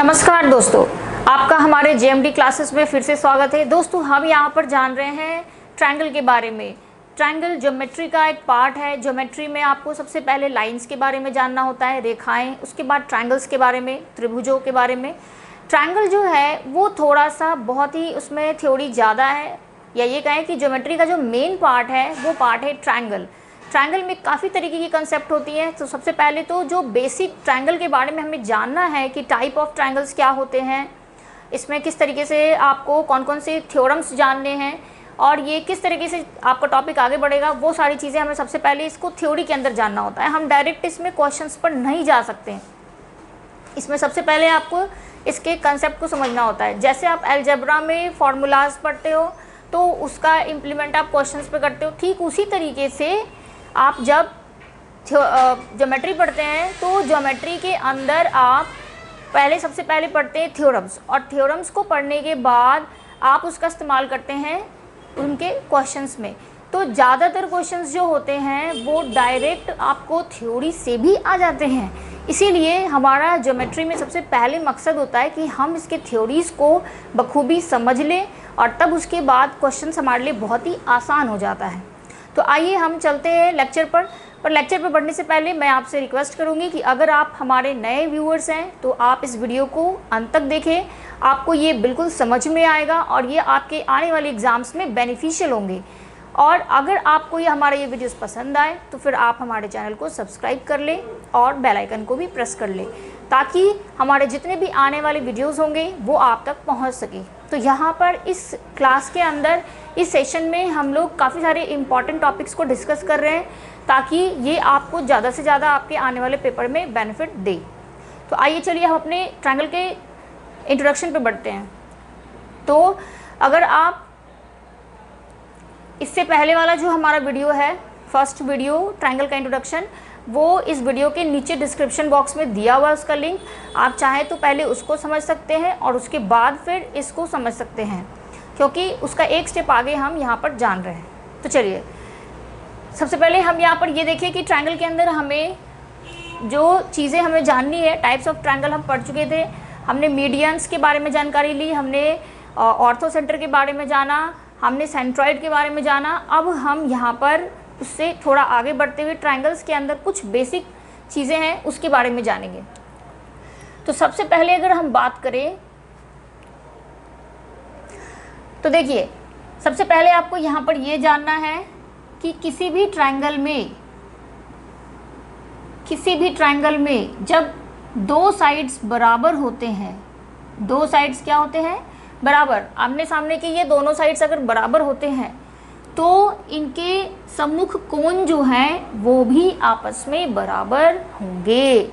नमस्कार दोस्तों, आपका हमारे जेएमडी क्लासेस में फिर से स्वागत है। दोस्तों, हम यहाँ पर जान रहे हैं ट्रायंगल के बारे में। ट्रायंगल ज्योमेट्री का एक पार्ट है। ज्योमेट्री में आपको सबसे पहले लाइंस के बारे में जानना होता है, रेखाएं, उसके बाद ट्रायंगल्स के बारे में, त्रिभुजों के बारे में। ट्रायंगल जो है वो थोड़ा सा बहुत ही उसमें थ्योरी ज़्यादा है, या ये कहें कि ज्योमेट्री का जो मेन पार्ट है वो पार्ट है ट्रायंगल। ट्रायंगल में काफ़ी तरीके की कंसेप्ट होती है। तो सबसे पहले तो जो बेसिक ट्रायंगल के बारे में हमें जानना है कि टाइप ऑफ ट्रायंगल्स क्या होते हैं, इसमें किस तरीके से आपको कौन कौन से थ्योरम्स जानने हैं और ये किस तरीके से आपका टॉपिक आगे बढ़ेगा, वो सारी चीज़ें हमें सबसे पहले इसको थ्योरी के अंदर जानना होता है। हम डायरेक्ट इसमें क्वेश्चंस पर नहीं जा सकते हैं। इसमें सबसे पहले आपको इसके कंसेप्ट को समझना होता है। जैसे आप अलजेब्रा में फार्मूलाज पढ़ते हो तो उसका इम्प्लीमेंट आप क्वेश्चंस पे करते हो, ठीक उसी तरीके से आप जब ज्योमेट्री पढ़ते हैं तो ज्योमेट्री के अंदर आप सबसे पहले पढ़ते हैं थ्योरम्स, और थ्योरम्स को पढ़ने के बाद आप उसका इस्तेमाल करते हैं उनके क्वेश्चंस में। तो ज़्यादातर क्वेश्चंस जो होते हैं वो डायरेक्ट आपको थ्योरी से भी आ जाते हैं। इसीलिए हमारा ज्योमेट्री में सबसे पहले मकसद होता है कि हम इसके थ्योरीज़ को बखूबी समझ लें और तब उसके बाद क्वेश्चंस हमारे लिए बहुत ही आसान हो जाता है। तो आइए हम चलते हैं लेक्चर पर लेक्चर पर बढ़ने से पहले मैं आपसे रिक्वेस्ट करूंगी कि अगर आप हमारे नए व्यूअर्स हैं तो आप इस वीडियो को अंत तक देखें। आपको ये बिल्कुल समझ में आएगा और ये आपके आने वाले एग्ज़ाम्स में बेनिफिशियल होंगे। और अगर आपको ये हमारे ये वीडियोस पसंद आए तो फिर आप हमारे चैनल को सब्सक्राइब कर लें और बेल आइकन को भी प्रेस कर लें, ताकि हमारे जितने भी आने वाले वीडियोस होंगे वो आप तक पहुंच सके। तो यहाँ पर इस क्लास के अंदर इस सेशन में हम लोग काफ़ी सारे इम्पॉर्टेंट टॉपिक्स को डिस्कस कर रहे हैं, ताकि ये आपको ज़्यादा से ज़्यादा आपके आने वाले पेपर में बेनिफिट दे। तो आइए चलिए हम अपने ट्रायंगल के इंट्रोडक्शन पे बढ़ते हैं। तो अगर आप इससे पहले वाला जो हमारा वीडियो है, फर्स्ट वीडियो ट्रायंगल का इंट्रोडक्शन, वो इस वीडियो के नीचे डिस्क्रिप्शन बॉक्स में दिया हुआ है उसका लिंक। आप चाहें तो पहले उसको समझ सकते हैं और उसके बाद फिर इसको समझ सकते हैं, क्योंकि उसका एक स्टेप आगे हम यहाँ पर जान रहे हैं। तो चलिए सबसे पहले हम यहाँ पर ये देखिए कि ट्रायंगल के अंदर हमें जो चीज़ें हमें जाननी है, टाइप्स ऑफ ट्रायंगल हम पढ़ चुके थे। हमने मीडियंस के बारे में जानकारी ली, हमने ऑर्थोसेंटर के बारे में जाना, हमने सेंट्रॉइड के बारे में जाना। अब हम यहाँ पर उससे थोड़ा आगे बढ़ते हुए ट्रायंगल्स के अंदर कुछ बेसिक चीज़ें हैं उसके बारे में जानेंगे। तो सबसे पहले अगर हम बात करें तो देखिए, सबसे पहले आपको यहाँ पर ये जानना है कि किसी भी ट्रायंगल में जब दो साइड्स बराबर होते हैं, दो साइड्स क्या होते हैं? बराबर। आमने सामने के ये दोनों साइड्स अगर बराबर होते हैं तो इनके सम्मुख कोण जो हैं वो भी आपस में बराबर होंगे।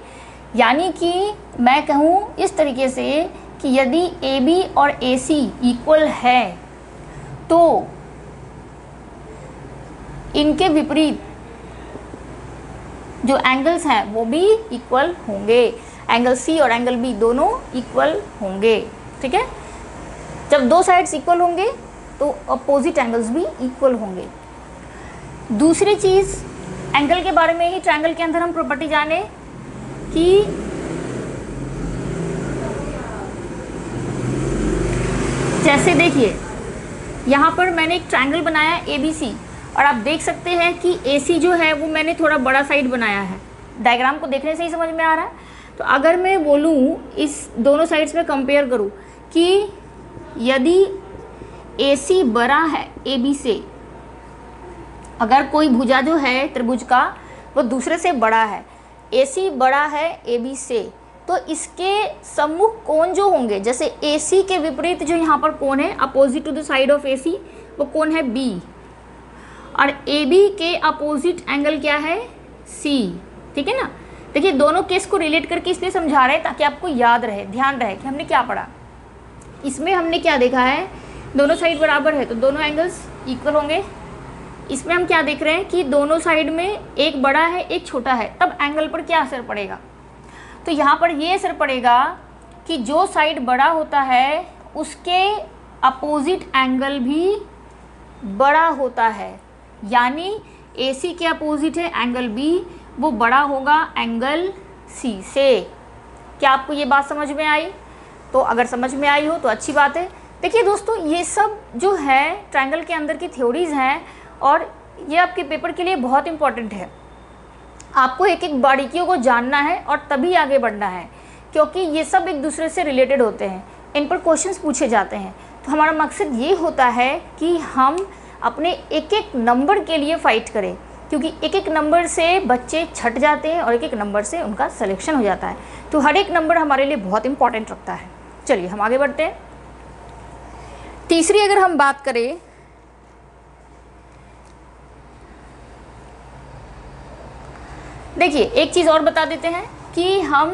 यानी कि मैं कहूँ इस तरीके से कि यदि AB और AC इक्वल है तो इनके विपरीत जो एंगल्स हैं वो भी इक्वल होंगे। एंगल C और एंगल B दोनों इक्वल होंगे। ठीक है, जब दो साइड्स इक्वल होंगे तो अपोजिट एंगल्स भी इक्वल होंगे। दूसरी चीज़, एंगल के बारे में ही ट्रायंगल के अंदर हम प्रॉपर्टी जाने कि जैसे देखिए यहाँ पर मैंने एक ट्रायंगल बनाया ABC और आप देख सकते हैं कि AC जो है वो मैंने थोड़ा बड़ा साइड बनाया है। डायग्राम को देखने से ही समझ में आ रहा है। तो अगर मैं बोलूँ इस दोनों साइड्स में कंपेयर करूँ कि यदि AC बड़ा है AB से, अगर कोई भुजा जो है त्रिभुज का वो दूसरे से बड़ा है, AC बड़ा है AB से, तो इसके सम्मुख कोण जो होंगे, जैसे AC के विपरीत जो यहाँ पर कोण है opposite to the side of AC, वो कोण है B, और AB के अपोजिट एंगल क्या है? C। ठीक है ना। देखिए दोनों केस को रिलेट करके इसलिए समझा रहे हैं ताकि आपको याद रहे, ध्यान रहे कि हमने क्या पढ़ा। इसमें हमने क्या देखा है, दोनों साइड बराबर है तो दोनों एंगल्स इक्वल होंगे। इसमें हम क्या देख रहे हैं कि दोनों साइड में एक बड़ा है एक छोटा है, तब एंगल पर क्या असर पड़ेगा? तो यहाँ पर ये असर पड़ेगा कि जो साइड बड़ा होता है उसके अपोजिट एंगल भी बड़ा होता है। यानी AC के अपोजिट है एंगल B, वो बड़ा होगा एंगल C से। क्या आपको ये बात समझ में आई? तो अगर समझ में आई हो तो अच्छी बात है। देखिए दोस्तों, ये सब जो है ट्रायंगल के अंदर की थ्योरीज़ हैं और ये आपके पेपर के लिए बहुत इंपॉर्टेंट है। आपको एक एक बारीकियों को जानना है और तभी आगे बढ़ना है, क्योंकि ये सब एक दूसरे से रिलेटेड होते हैं, इन पर क्वेश्चंस पूछे जाते हैं। तो हमारा मकसद ये होता है कि हम अपने एक एक नंबर के लिए फ़ाइट करें, क्योंकि एक एक नंबर से बच्चे छट जाते हैं और एक एक नंबर से उनका सिलेक्शन हो जाता है। तो हर एक नंबर हमारे लिए बहुत इंपॉर्टेंट रखता है। चलिए हम आगे बढ़ते हैं। तीसरी अगर हम बात करें, देखिए एक चीज़ और बता देते हैं कि हम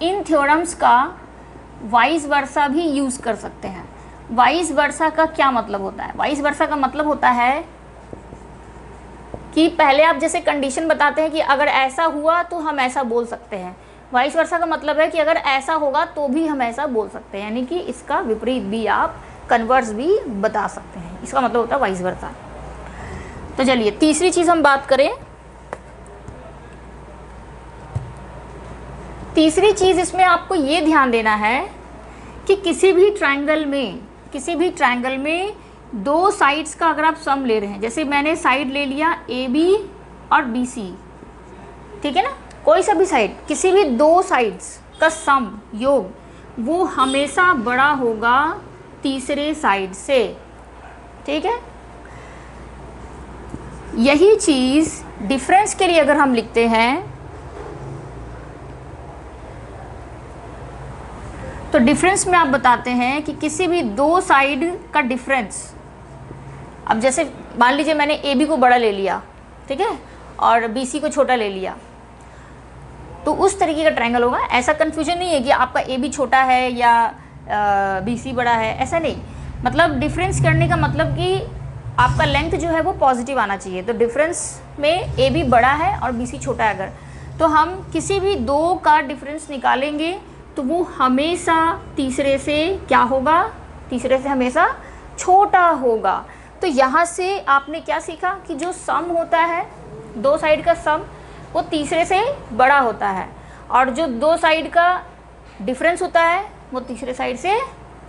इन थ्योरम्स का वाइस वर्सा भी यूज़ कर सकते हैं। वाइस वर्सा का क्या मतलब होता है? वाइस वर्सा का मतलब होता है कि पहले आप जैसे कंडीशन बताते हैं कि अगर ऐसा हुआ तो हम ऐसा बोल सकते हैं। वाइस वर्सा का मतलब है कि अगर ऐसा होगा तो भी हम ऐसा बोल सकते हैं, यानी कि इसका विपरीत भी आप कन्वर्स भी बता सकते हैं। इसका मतलब होता है वाइस वर्सा। तो चलिए तीसरी चीज़ हम बात करें। तीसरी चीज़ इसमें आपको ये ध्यान देना है कि किसी भी ट्रायंगल में दो साइड्स का अगर आप सम ले रहे हैं, जैसे मैंने साइड ले लिया AB और BC, ठीक है ना, कोई सा भी साइड, किसी भी दो साइड्स का सम योग वो हमेशा बड़ा होगा तीसरे साइड से, ठीक है। यही चीज़ डिफरेंस के लिए अगर हम लिखते हैं तो डिफरेंस में आप बताते हैं कि किसी भी दो साइड का डिफरेंस, अब जैसे मान लीजिए मैंने AB को बड़ा ले लिया, ठीक है, और BC को छोटा ले लिया, तो उस तरीके का ट्रायंगल होगा। ऐसा कन्फ्यूजन नहीं है कि आपका AB छोटा है या BC बड़ा है, ऐसा नहीं। मतलब डिफरेंस करने का मतलब कि आपका लेंथ जो है वो पॉजिटिव आना चाहिए। तो डिफरेंस में AB बड़ा है और BC छोटा है अगर, तो हम किसी भी दो का डिफरेंस निकालेंगे तो वो हमेशा तीसरे से क्या होगा? तीसरे से हमेशा छोटा होगा। तो यहाँ से आपने क्या सीखा कि जो सम होता है, दो साइड का सम, वो तीसरे से बड़ा होता है, और जो दो साइड का डिफरेंस होता है वो तीसरे साइड से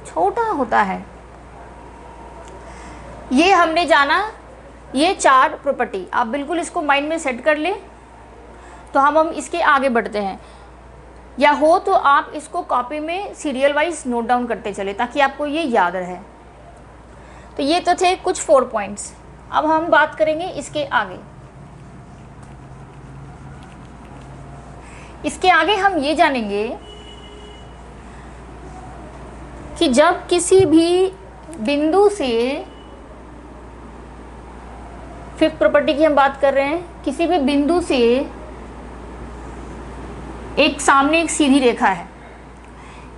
छोटा होता है। ये हमने जाना ये चार प्रॉपर्टी। आप बिल्कुल इसको माइंड में सेट कर ले। तो हम इसके आगे बढ़ते हैं, या हो तो आप इसको कॉपी में सीरियल वाइज नोट डाउन करते चले ताकि आपको ये याद रहे। तो ये तो थे कुछ 4 पॉइंट्स। अब हम बात करेंगे इसके आगे। इसके आगे हम ये जानेंगे कि जब किसी भी बिंदु से, फिफ्थ प्रॉपर्टी की हम बात कर रहे हैं, किसी भी बिंदु से एक सामने एक सीधी रेखा है,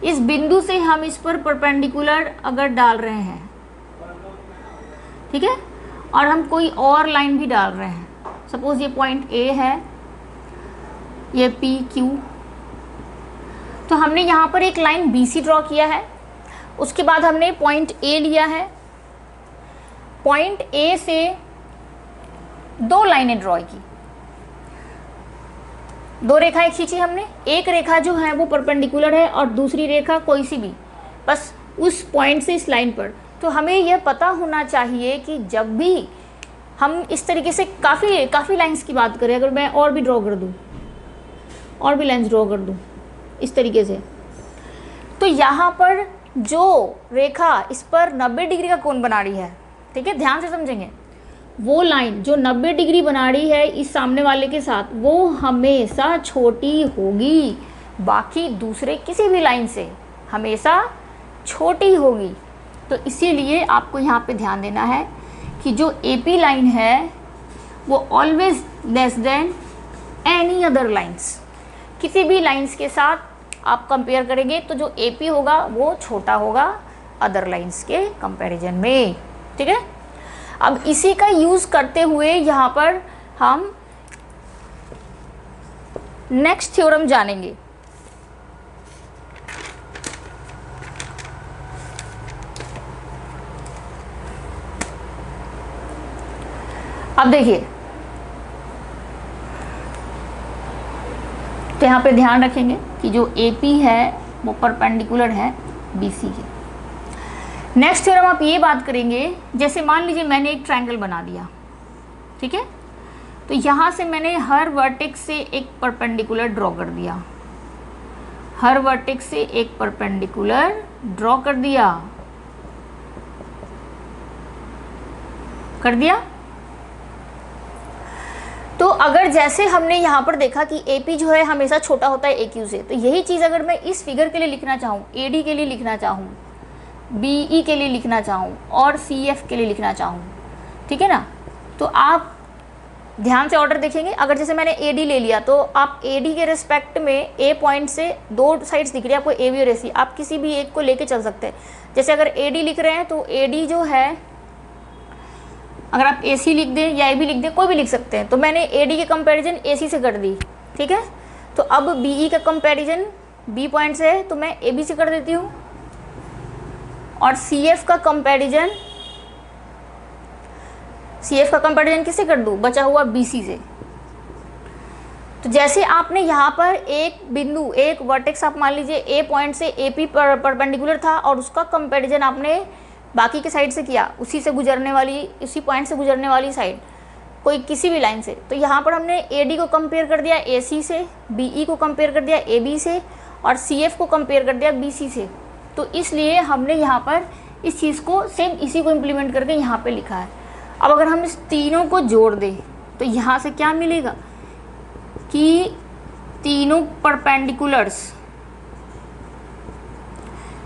इस बिंदु से हम इस पर परपेंडिकुलर अगर डाल रहे हैं, ठीक है, और हम कोई और लाइन भी डाल रहे हैं, सपोज ये पॉइंट A है, ये PQ, तो हमने यहाँ पर एक लाइन BC ड्रॉ किया है। उसके बाद हमने पॉइंट A लिया है, पॉइंट A से दो लाइनें ड्रॉ की, दो रेखाएं खींची हमने। एक रेखा जो है वो परपेंडिकुलर है और दूसरी रेखा कोई सी भी, बस उस पॉइंट से इस लाइन पर। तो हमें यह पता होना चाहिए कि जब भी हम इस तरीके से काफ़ी लाइंस की बात करें, अगर मैं और भी ड्रॉ कर दूँ, और भी लाइंस ड्रॉ कर दूँ इस तरीके से, तो यहाँ पर जो रेखा इस पर 90 डिग्री का कोण बना रही है, ठीक है, ध्यान से समझेंगे, वो लाइन जो 90 डिग्री बना रही है इस सामने वाले के साथ, वो हमेशा छोटी होगी, बाकी दूसरे किसी भी लाइन से हमेशा छोटी होगी। तो इसीलिए आपको यहाँ पे ध्यान देना है कि जो AP लाइन है वो always less than any other lines. किसी भी लाइंस के साथ आप कंपेयर करेंगे तो जो AP होगा वो छोटा होगा अदर लाइंस के कंपैरिजन में, ठीक है। अब इसी का यूज़ करते हुए यहाँ पर हम नेक्स्ट थ्योरम जानेंगे। अब देखिए, तो यहाँ पे ध्यान रखेंगे कि जो AP है वो परपेंडिकुलर है BC के। नेक्स्ट थ्योरम आप ये बात करेंगे, जैसे मान लीजिए मैंने एक ट्रायंगल बना दिया, ठीक है, तो यहाँ से मैंने हर वर्टेक्स से एक परपेंडिकुलर ड्रॉ कर दिया, हर वर्टेक्स से एक परपेंडिकुलर ड्रॉ कर दिया, तो अगर जैसे हमने यहाँ पर देखा कि AP जो है हमेशा छोटा होता है AQ से, तो यही चीज़ अगर मैं इस फिगर के लिए लिखना चाहूँ, AD के लिए लिखना चाहूँ, BE के लिए लिखना चाहूँ और CF के लिए लिखना चाहूँ, ठीक है ना, तो आप ध्यान से ऑर्डर देखेंगे। अगर जैसे मैंने AD ले लिया तो आप AD के रिस्पेक्ट में A पॉइंट से दो साइड्स दिख रही है आपको, AB और AC, आप किसी भी एक को लेके चल सकते हैं। जैसे अगर AD लिख रहे हैं तो AD जो है, अगर आप AC लिख दें या AB लिख दें, कोई भी लिख सकते हैं, तो मैंने AD की कंपैरिजन AC से कर दी, ठीक है। तो अब BE का कंपैरिजन B पॉइंट से है तो मैं AB से कर देती हूँ, और CF का कंपैरिजन किससे कर दूँ, बचा हुआ BC से। तो जैसे आपने यहाँ पर एक बिंदु, एक वर्टेक्स आप मान लीजिए A पॉइंट से AP परपेंडिकुलर था और उसका कंपैरिजन आपने बाकी के साइड से किया, उसी से गुजरने वाली, उसी पॉइंट से गुजरने वाली साइड, कोई किसी भी लाइन से, तो यहाँ पर हमने AD को कंपेयर कर दिया AC से, BE को कंपेयर कर दिया AB से, और CF को कंपेयर कर दिया BC से। तो इसलिए हमने यहाँ पर इस चीज़ को सेम इसी को इम्प्लीमेंट करके यहाँ पे लिखा है। अब अगर हम इस तीनों को जोड़ दें तो यहाँ से क्या मिलेगा कि तीनों परपेंडिकुलर्स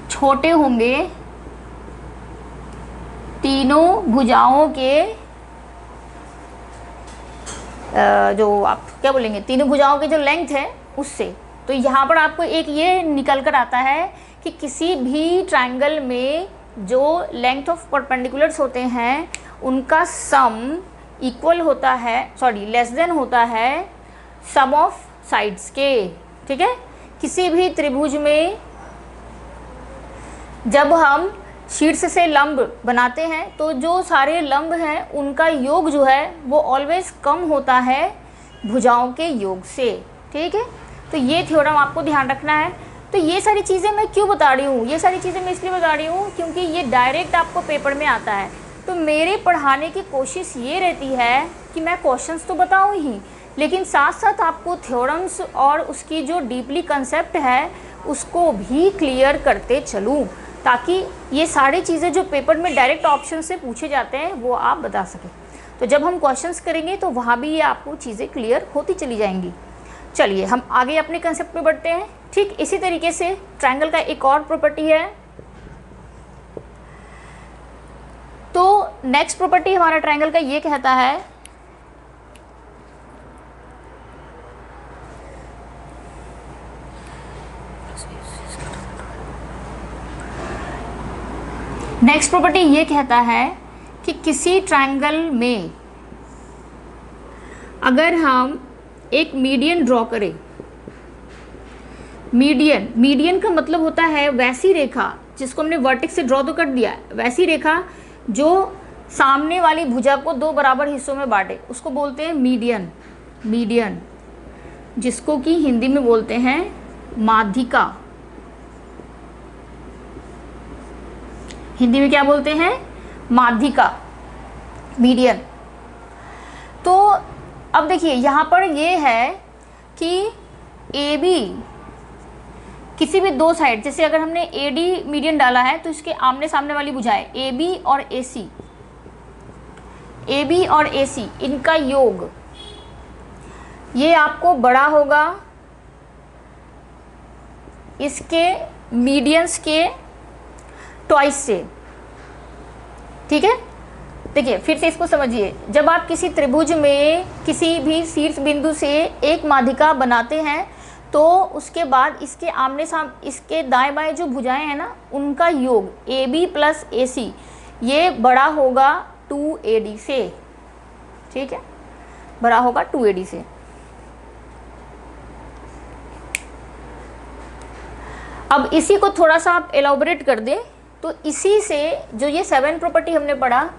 छोटे होंगे तीनों भुजाओं के, जो आप क्या बोलेंगे, तीनों भुजाओं के जो लेंथ है उससे। तो यहाँ पर आपको एक ये निकल कर आता है कि किसी भी ट्रायंगल में जो लेंथ ऑफ परपेंडिकुलर्स होते हैं उनका सम इक्वल होता है, सॉरी लेस देन होता है सम ऑफ साइड्स के, ठीक है। किसी भी त्रिभुज में जब हम शीर्ष से लंब बनाते हैं तो जो सारे लंब हैं उनका योग जो है वो ऑलवेज कम होता है भुजाओं के योग से, ठीक है। तो ये थ्योरम आपको ध्यान रखना है। तो ये सारी चीज़ें मैं क्यों बता रही हूँ, ये सारी चीज़ें मैं इसलिए बता रही हूँ क्योंकि ये डायरेक्ट आपको पेपर में आता है। तो मेरे पढ़ाने की कोशिश ये रहती है कि मैं क्वेश्चंस तो बताऊँ ही, लेकिन साथ साथ आपको थ्योरम्स और उसकी जो डीपली कंसेप्ट है उसको भी क्लियर करते चलूँ, ताकि ये सारी चीज़ें जो पेपर में डायरेक्ट ऑप्शन से पूछे जाते हैं वो आप बता सकें। तो जब हम क्वेश्चंस करेंगे तो वहाँ भी ये आपको चीज़ें क्लियर होती चली जाएंगी। चलिए हम आगे अपने कंसेप्ट पे बढ़ते हैं। ठीक इसी तरीके से ट्रायंगल का एक और प्रॉपर्टी है। तो नेक्स्ट प्रॉपर्टी हमारा ट्रायंगल का ये कहता है कि किसी ट्रायंगल में अगर हम एक मीडियन ड्रॉ करें, मीडियन का मतलब होता है वैसी रेखा जिसको हमने वर्टेक्स से ड्रॉ तो कर दिया, वैसी रेखा जो सामने वाली भुजा को दो बराबर हिस्सों में बांटे, उसको बोलते हैं मीडियन, जिसको कि हिंदी में बोलते हैं माध्यिका। हिंदी में क्या बोलते हैं? माध्यिका, मीडियन। तो अब देखिए यहाँ पर ये है कि AB किसी भी दो साइड, जैसे अगर हमने AD मीडियन डाला है तो इसके आमने सामने वाली भुजाएं AB और AC इनका योग ये आपको बड़ा होगा इसके मीडियंस के ट्वाइस से, ठीक है। देखिए फिर से इसको समझिए, जब आप किसी त्रिभुज में किसी भी शीर्ष बिंदु से एक माध्यिका बनाते हैं तो उसके बाद इसके आमने सामने इसके दाएं बाएं जो भुजाएं हैं ना उनका योग AB प्लस AC ये बड़ा होगा 2AD से, ठीक है, बड़ा होगा 2AD से। अब इसी को थोड़ा सा आप एलाबोरेट कर दें तो इसी से जो ये 7 प्रॉपर्टी हमने पढ़ा,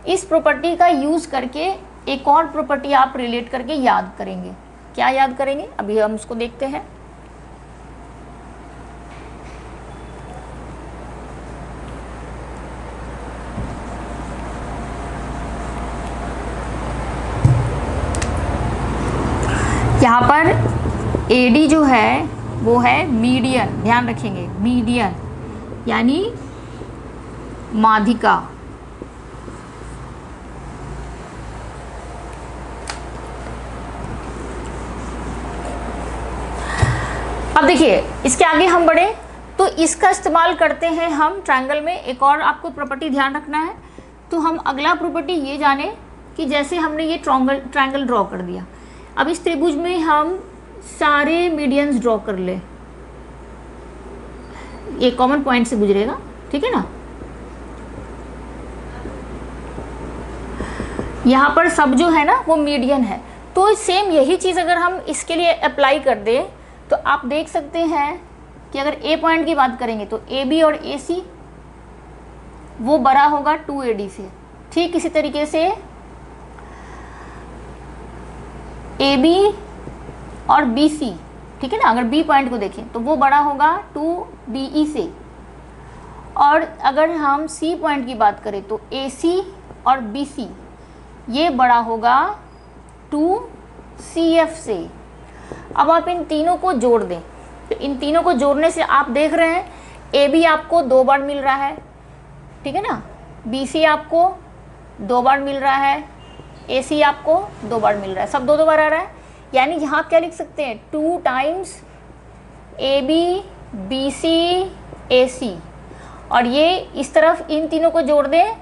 इस प्रॉपर्टी का यूज़ करके एक और प्रॉपर्टी आप रिलेट करके याद करेंगे। क्या याद करेंगे अभी हम उसको देखते हैं। यहाँ पर AD जो है वो है मीडियन, ध्यान रखेंगे, मीडियन यानी माध्यिका। अब देखिए इसके आगे हम बढ़े तो इसका इस्तेमाल करते हैं हम ट्रायंगल में। एक और आपको प्रॉपर्टी ध्यान रखना है, तो हम अगला प्रॉपर्टी ये जाने कि जैसे हमने ये ट्रायंगल ड्रॉ कर दिया, अब इस त्रिभुज में हम सारे मीडियंस ड्रॉ कर ले, एक कॉमन पॉइंट से गुजरेगा, ठीक है ना। यहाँ पर सब जो है ना वो मीडियन है, तो सेम यही चीज़ अगर हम इसके लिए अप्लाई कर दें तो आप देख सकते हैं कि अगर ए पॉइंट की बात करेंगे तो AB और AC वो बड़ा होगा 2AD से। ठीक इसी तरीके से AB और BC, ठीक है ना, अगर B पॉइंट को देखें तो वो बड़ा होगा 2BE से। और अगर हम C पॉइंट की बात करें तो AC और BC ये बड़ा होगा 2CF से। अब आप इन तीनों को जोड़ दें, तो इन तीनों को जोड़ने से आप देख रहे हैं AB आपको 2 बार मिल रहा है, ठीक है ना, BC आपको 2 बार मिल रहा है, AC आपको 2 बार मिल रहा है, सब 2 बार आ रहा है। यानी यहाँ आप क्या लिख सकते हैं, 2 टाइम्स AB BC AC, और ये इस तरफ इन तीनों को जोड़ दें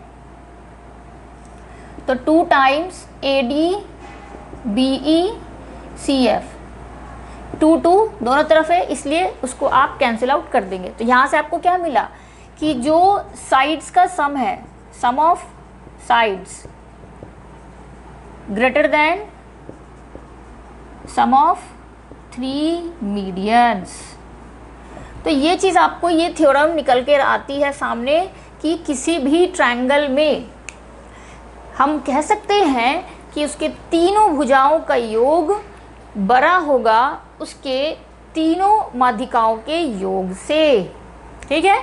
तो 2 टाइम्स AD BE CF, 2 दोनों तरफ है इसलिए उसको आप कैंसिल आउट कर देंगे। तो यहाँ से आपको क्या मिला कि जो साइड्स का सम है, sum of sides greater than sum of 3 medians. तो ये चीज़ आपको, ये थ्योरम निकल कर आती है सामने कि किसी भी ट्रायंगल में हम कह सकते हैं कि उसके तीनों भुजाओं का योग बड़ा होगा उसके तीनों माध्यिकाओं के योग से, ठीक है।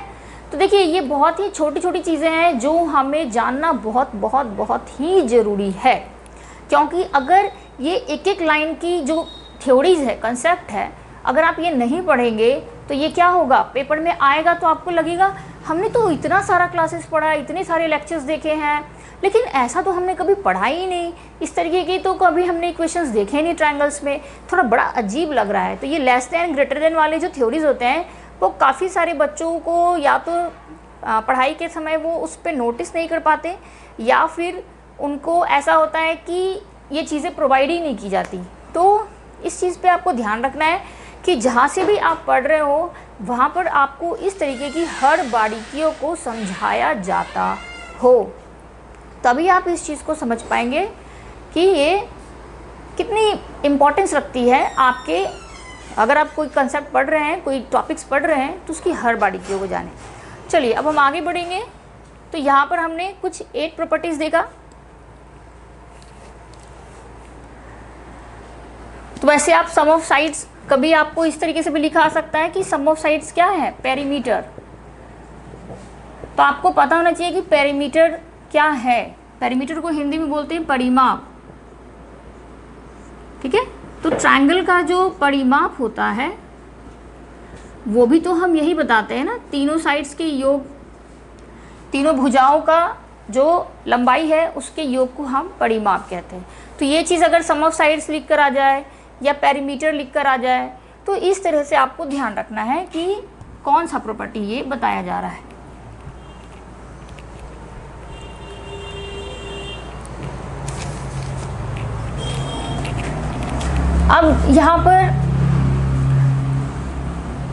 तो देखिए ये बहुत ही छोटी छोटी चीज़ें हैं जो हमें जानना बहुत बहुत बहुत ही ज़रूरी है, क्योंकि अगर ये एक एक लाइन की जो थ्योरीज है, कंसेप्ट है, अगर आप ये नहीं पढ़ेंगे तो ये क्या होगा, पेपर में आएगा तो आपको लगेगा हमने तो इतना सारा क्लासेस पढ़ा, इतने सारे लेक्चर्स देखे हैं, लेकिन ऐसा तो हमने कभी पढ़ा ही नहीं, इस तरीके के तो कभी हमने क्वेश्चंस देखे नहीं ट्रायंगल्स में, थोड़ा बड़ा अजीब लग रहा है। तो ये लेस देन ग्रेटर देन वाले जो थ्योरीज होते हैं वो काफ़ी सारे बच्चों को या तो पढ़ाई के समय वो उस पर नोटिस नहीं कर पाते, या फिर उनको ऐसा होता है कि ये चीज़ें प्रोवाइड ही नहीं की जाती। तो इस चीज़ पे आपको ध्यान रखना है कि जहाँ से भी आप पढ़ रहे हो वहाँ पर आपको इस तरीके की हर बारीकियों को समझाया जाता हो, तभी आप इस चीज़ को समझ पाएंगे कि ये कितनी इम्पोर्टेंस रखती है आपके, अगर आप कोई कंसेप्ट पढ़ रहे हैं, कोई टॉपिक्स पढ़ रहे हैं तो उसकी हर बारीकियों को जानें। चलिए अब हम आगे बढ़ेंगे। तो यहाँ पर हमने कुछ 8 प्रॉपर्टीज़ देखा। तो वैसे आप सम ऑफ साइड्स, कभी आपको इस तरीके से भी लिखा आ सकता है कि सम ऑफ साइड्स क्या है, पेरीमीटर। तो आपको पता होना चाहिए कि पेरीमीटर क्या है। पेरीमीटर को हिंदी में बोलते हैं परिमाप, ठीक है। तो ट्रायंगल का जो परिमाप होता है वो भी तो हम यही बताते हैं ना, तीनों साइड्स के योग, तीनों भुजाओं का जो लंबाई है उसके योग को हम परिमाप कहते हैं। तो ये चीज़ अगर सम ऑफ साइड्स लिख कर आ जाए या पेरीमीटर लिख कर आ जाए तो इस तरह से आपको ध्यान रखना है कि कौन सा प्रॉपर्टी ये बताया जा रहा है। अब यहाँ पर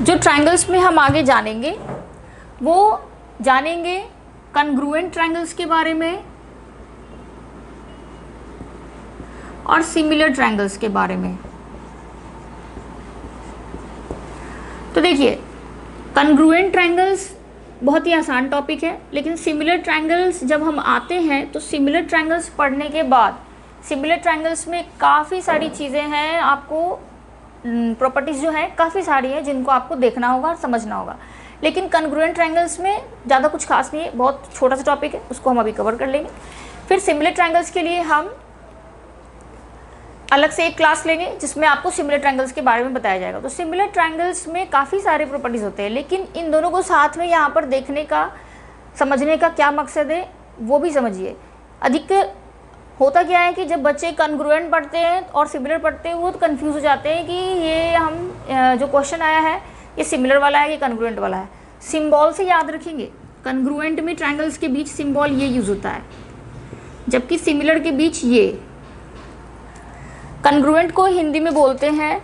जो ट्रायंगल्स में हम आगे जानेंगे वो जानेंगे कन्ग्रुएंट ट्रायंगल्स के बारे में और सिमिलर ट्रायंगल्स के बारे में। तो देखिए कन्ग्रुएंट ट्रायंगल्स बहुत ही आसान टॉपिक है, लेकिन सिमिलर ट्रायंगल्स जब हम आते हैं तो सिमिलर ट्रायंगल्स पढ़ने के बाद सिमिलर ट्रायंगल्स में काफ़ी सारी चीज़ें हैं, आपको प्रॉपर्टीज़ जो है काफ़ी सारी है जिनको आपको देखना होगा और समझना होगा। लेकिन कन्ग्रुएंट ट्रायंगल्स में ज़्यादा कुछ खास नहीं है, बहुत छोटा सा टॉपिक है, उसको हम अभी कवर कर लेंगे। फिर सिमिलर ट्रायंगल्स के लिए हम अलग से एक क्लास लेंगे जिसमें आपको सिमिलर ट्रायंगल्स के बारे में बताया जाएगा। तो सिमिलर ट्रायंगल्स में काफ़ी सारे प्रॉपर्टीज़ होते हैं, लेकिन इन दोनों को साथ में यहाँ पर देखने का, समझने का क्या मकसद है वो भी समझिए। अधिकतर होता क्या है कि जब बच्चे कन्ग्रुएंट पढ़ते हैं और सिमिलर पढ़ते हैं वो तो कन्फ्यूज़ हो जाते हैं कि ये हम जो क्वेश्चन आया है ये सिमिलर वाला है कि कन्ग्रुएंट वाला है। सिम्बॉल से याद रखेंगे, कन्ग्रुएंट में ट्रायंगल्स के बीच सिम्बॉल ये यूज़ होता है, जबकि सिमिलर के बीच ये। कन्ग्रुएंट को हिंदी में बोलते हैं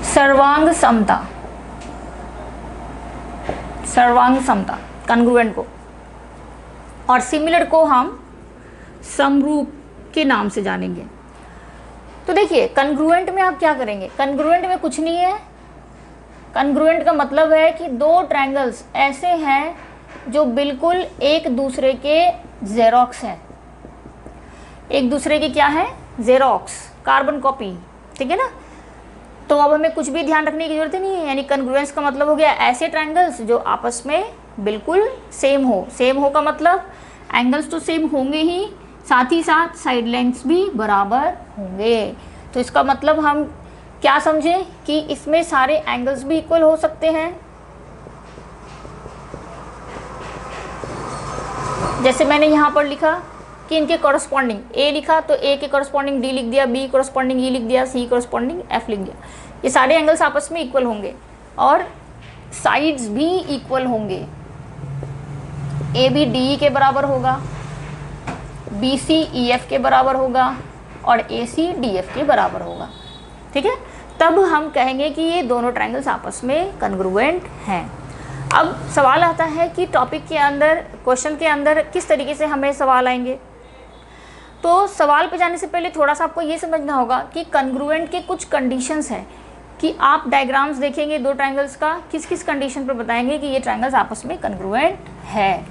सर्वांग समता, सर्वांग समता कन्ग्रुएंट को, और सिमिलर को हम समरूप के नाम से जानेंगे। तो देखिए कन्ग्रुएंट में आप क्या करेंगे, कन्ग्रुएंट में कुछ नहीं है। कन्ग्रुएंट का मतलब है कि दो ट्रायंगल्स ऐसे हैं जो बिल्कुल एक दूसरे के जेरोक्स हैं, एक दूसरे के क्या है, जेरोक्स, कार्बन कॉपी, ठीक है ना। तो अब हमें कुछ भी ध्यान रखने की जरूरत नहीं है, यानी कन्ग्रुएंस का मतलब हो गया ऐसे ट्रायंगल्स जो आपस में बिल्कुल सेम हो। सेम हो का मतलब एंगल्स तो सेम होंगे ही, साथ ही साथ साइड लेंथ्स भी बराबर होंगे। तो इसका मतलब हम क्या समझें कि इसमें सारे एंगल्स भी इक्वल हो सकते हैं। जैसे मैंने यहाँ पर लिखा कि इनके कॉरस्पॉन्डिंग ए लिखा तो ए के कॉरस्पॉन्डिंग डी लिख दिया, बी कॉरस्पॉन्डिंग ई लिख दिया, सी कॉरस्पॉन्डिंग एफ लिख दिया। ये सारे एंगल्स आपस में इक्वल होंगे और साइड्स भी इक्वल होंगे। ए बी डी ई के बराबर होगा, बी सी ई एफ के बराबर होगा और ए सी डी एफ के बराबर होगा, ठीक है। तब हम कहेंगे कि ये दोनों ट्रायंगल्स आपस में कन्ग्रुएंट हैं। अब सवाल आता है कि टॉपिक के अंदर, क्वेश्चन के अंदर किस तरीके से हमें सवाल आएंगे। तो सवाल पे जाने से पहले थोड़ा सा आपको ये समझना होगा कि कन्ग्रुएंट के कुछ कंडीशंस हैं कि आप डायग्राम्स देखेंगे दो ट्रायंगल्स का, किस किस कंडीशन पर बताएंगे कि ये ट्रायंगल्स आपस में कन्ग्रुएंट है।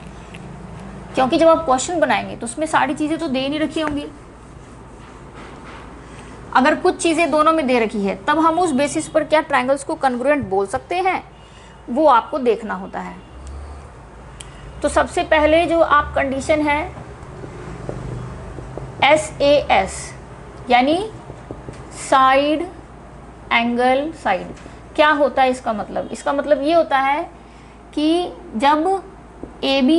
क्योंकि जब आप क्वेश्चन बनाएंगे तो उसमें सारी चीज़ें तो दे नहीं रखी होंगी। अगर कुछ चीज़ें दोनों में दे रखी है तब हम उस बेसिस पर क्या ट्रायंगल्स को कन्ग्रुएंट बोल सकते हैं, वो आपको देखना होता है। तो सबसे पहले जो आप कंडीशन है SAS, यानी साइड एंगल साइड, क्या होता है इसका मतलब? इसका मतलब ये होता है कि जब AB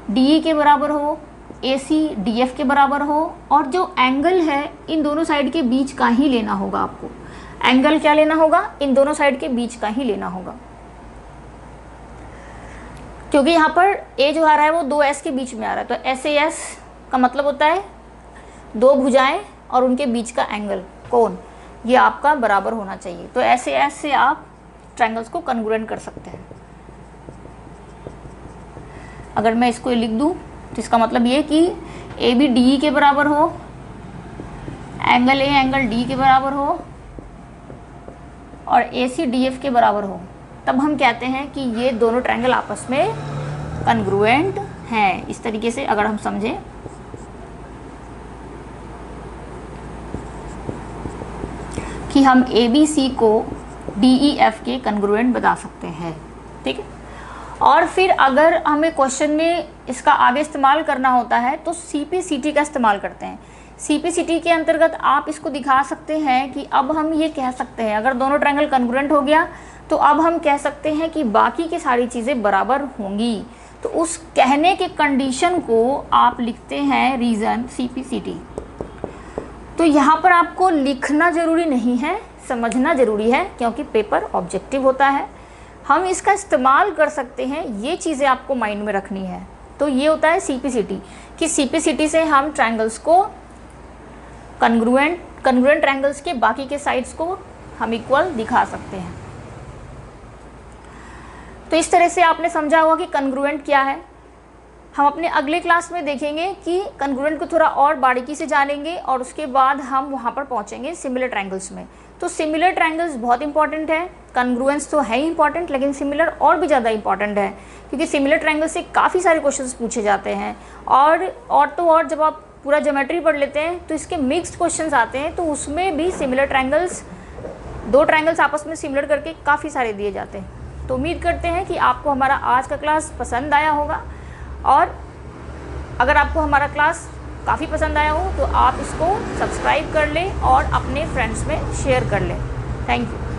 DE के बराबर हो, AC DF के बराबर हो और जो एंगल है इन दोनों साइड के बीच का ही लेना होगा आपको। एंगल क्या लेना होगा? इन दोनों साइड के बीच का ही लेना होगा, क्योंकि यहाँ पर A जो आ रहा है वो दो S के बीच में आ रहा है। तो SAS का मतलब होता है दो भुजाएं और उनके बीच का एंगल, कोण, ये आपका बराबर होना चाहिए। तो SAS से आप ट्रायंगल्स को कन्ग्रुएंट कर सकते हैं। अगर मैं इसको लिख दूं तो इसका मतलब ये कि AB DE के बराबर हो, एंगल A एंगल D के बराबर हो और AC DF के बराबर हो, तब हम कहते हैं कि ये दोनों ट्रायंगल आपस में कन्ग्रुएंट हैं। इस तरीके से अगर हम समझें कि हम ABC को DEF के कन्ग्रुएंट बता सकते हैं, ठीक है। और फिर अगर हमें क्वेश्चन में इसका आगे इस्तेमाल करना होता है तो CPCT का इस्तेमाल करते हैं। CPCT के अंतर्गत आप इसको दिखा सकते हैं कि अब हम ये कह सकते हैं, अगर दोनों ट्रायंगल कन्ग्रुएंट हो गया तो अब हम कह सकते हैं कि बाकी की सारी चीज़ें बराबर होंगी। तो उस कहने के कंडीशन को आप लिखते हैं रीज़न CPCT। तो यहाँ पर आपको लिखना ज़रूरी नहीं है, समझना ज़रूरी है, क्योंकि पेपर ऑब्जेक्टिव होता है। हम इसका इस्तेमाल कर सकते हैं, ये चीज़ें आपको माइंड में रखनी है। तो ये होता है CPCT कि CPCT से हम ट्रायंगल्स को कन्ग्रुएंट ट्रायंगल्स के बाकी के साइड्स को हम इक्वल दिखा सकते हैं। तो इस तरह से आपने समझा होगा कि कन्ग्रुएंट क्या है। हम अपने अगले क्लास में देखेंगे कि कन्ग्रुएंट को थोड़ा और बारीकी से जानेंगे और उसके बाद हम वहाँ पर पहुँचेंगे सिमिलर ट्रायंगल्स में। तो सिमिलर ट्रायंगल्स बहुत इंपॉर्टेंट है, कन्ग्रुएंस तो है ही इंपॉर्टेंट, लेकिन सिमिलर और भी ज़्यादा इंपॉर्टेंट है, क्योंकि सिमिलर ट्रायंगल से काफ़ी सारे क्वेश्चंस पूछे जाते हैं। और जब आप पूरा ज्योमेट्री पढ़ लेते हैं तो इसके मिक्स्ड क्वेश्चंस आते हैं, तो उसमें भी सिमिलर ट्रायंगल्स, दो ट्रायंगल्स आपस में सिमिलर करके काफ़ी सारे दिए जाते हैं। तो उम्मीद करते हैं कि आपको हमारा आज का क्लास पसंद आया होगा, और अगर आपको हमारा क्लास काफ़ी पसंद आया हो तो आप इसको सब्सक्राइब कर लें और अपने फ्रेंड्स में शेयर कर लें। Thank you.